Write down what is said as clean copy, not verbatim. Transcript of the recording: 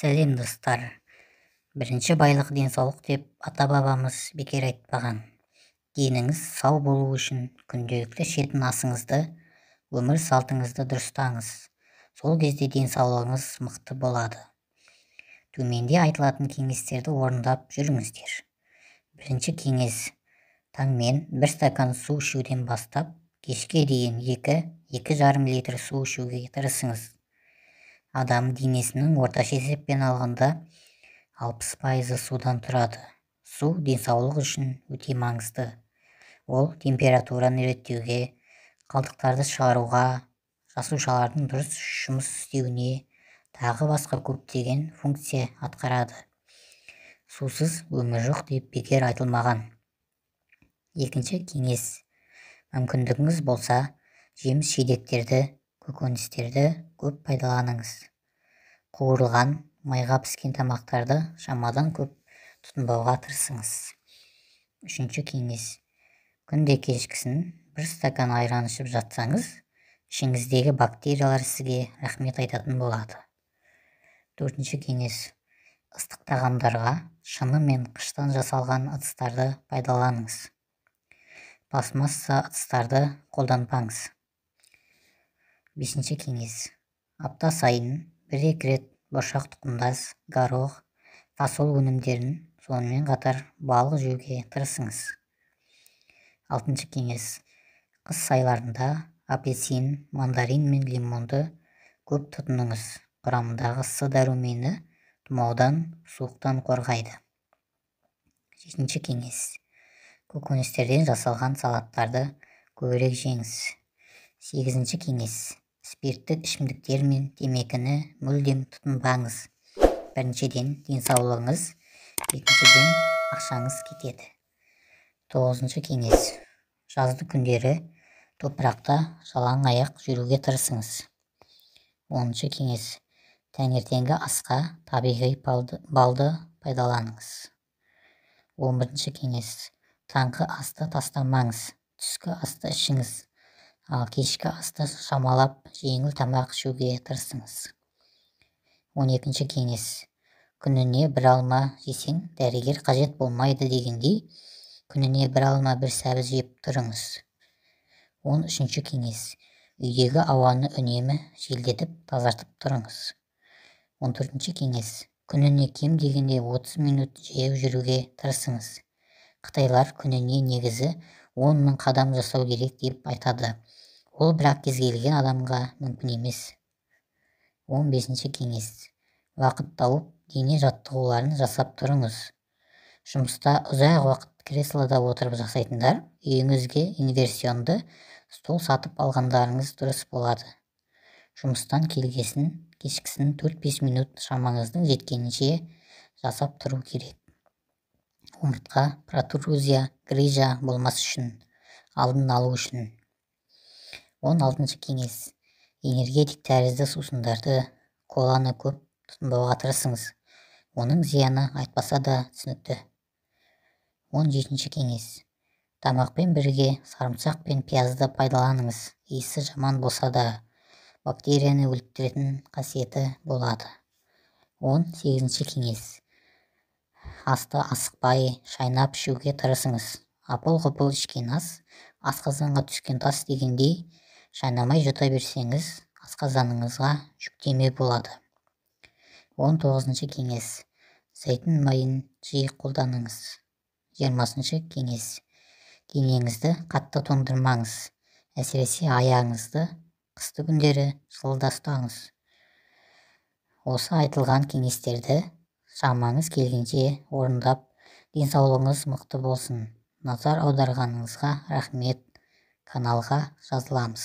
Сәлем достар. Бірінші байлық денсаулық деп ата-бабамыз бекер айтпаған. Деніңіз сау болу үшін күнделікті ішетін асыңызды, өмір салтыңызды дұрыстаңыз. Сол кезде денсаулығыңыз мықты болады. Төменде айтылатын кеңестерді орындап жүріңіздер. Бірінші кеңес: таңмен 1 стакан су ішуден бастап, кешке дейін 2-2,5 литр су ішуге тырысыңыз. Адам денесінің орташа есеппен алғанда 60% судан тұрады. Су денсаулық үшін өте маңызды. Ол температураны реттеуге, қалдықтарды шығаруға, жасушалардың дұрыс жұмыс істеуіне, тағы басқа көптеген функция атқарады. Сусыз өмір жоқ деп бекер айтылмаған. Екінші кеңес: мүмкіндігіңіз болса, жеміс-жидектерді, көкөністерді көп пайдаланыңыз. Қуырылған, майға піскен тамақтарды шамадан көп тұтынбауға тырысыңыз. Үшінші кеңес: күнде кешкісін 1 стакан айран ішіп жатсаңыз, ішіңіздегі бактериялар сізге рахмет айтатын болады. Төртінші кеңес: ыстық тағамдарға шыны мен қыштан жасалған ыдыстарды пайдаланыңыз. Пластмасса ыдыстарды қолданбаңыз. Бесінші кеңес: апта сайын 1-2 рет бұршақ тұқымдас, горох, фасол өнімдерін, сонымен қатар балық жеуге тырысыңыз. Алтыншы кеңес: қыс айларында апельсин, мандарин мен лимонды көп тұтыныңыз. Құрамындағы С дәрумені тұмаудан, суықтан қорғайды. Жетінші кеңес: көкөністерден жасалған салаттарды көбірек жеңіз. Сегізінші кеңес: спирттік ішімдіктер мен темекіні мүлдем тұтынбаңыз. Біріншіден денсаулығыңыз, екіншіден ақшаңыз кетеді. Тоғызыншы кеңес: жазды күндері топырақта жалаң аяқ жүруге тырысыңыз. Оныншы кеңес: таңертеңгі асқа табиғи балды пайдаланыңыз. 11-ші кеңес: таңғы асты тастамаңыз, түскі асты ішіңіз, ал кешкі асты шамалап жеңіл тамақ ішуге тырысыңыз. 12-ші кеңес: күніне 1 алма жесең, дәрігер қажет болмайды дегендей, күніне 1 алма 1 сәбіз жеп тұрыңыз. 13-ші кеңес: үйдегі ауаны үнемі желдетіп тазартып тұрыңыз. 14-ші кеңес: күніне кем дегенде 30 минут жаяу жүруге тырысыңыз. Қытайлар күніне негізі 10 000 қадам жасау керек деп айтады. Ол бірақ кез келген адамға мүмкін емес. 15-ші кеңес: уақыт тауып дене жаттығуларын жасап тұрыңыз. Жұмыста ұзақ уақыт креслода отырып жасайтындар, үйіңізге инверсионды стол сатып алғандарыңыз дұрыс болады. Жұмыстан кешкісін 4-5 минут шамаңыздың жеткенінше жасап тұру керек. Омыртқа протрузия, грыжа болмас үшін, алдын алу үшін. 16-ші кеңес: энергетик тәрізді сусындарды, коланы көп тұтынбауға тырысыңыз. Оның зияны айтпаса да түсінікті. 17-ші кеңес: тамақпен бірге сарымсақ пен пиязды пайдаланыңыз. Иісі жаман болса да, бактерияны өлтіретін қасиеті болады. 18-ші кеңес: асты асықпай, шайнап ішуге тырысыңыз. Апыл-ғұпыл ішкен ас, асқазанға түскен тас дегендей, шайнамай жұта берсеңіз, асқазаныңызға жүктеме болады. 19-ші кеңес: зәйтүн майын жиі қолданыңыз. 20-ші кеңес: денеңізді қатты тоңдырмаңыз, әсіресе аяғыңызды қысты күндері жылыда ұстаңыз. Осы айтылған кеңестерді шамаңыз келгенше орындап, денсаулығыңыз мықты болсын. Назар аударғаныңызға рахмет. Каналға жазыламыз.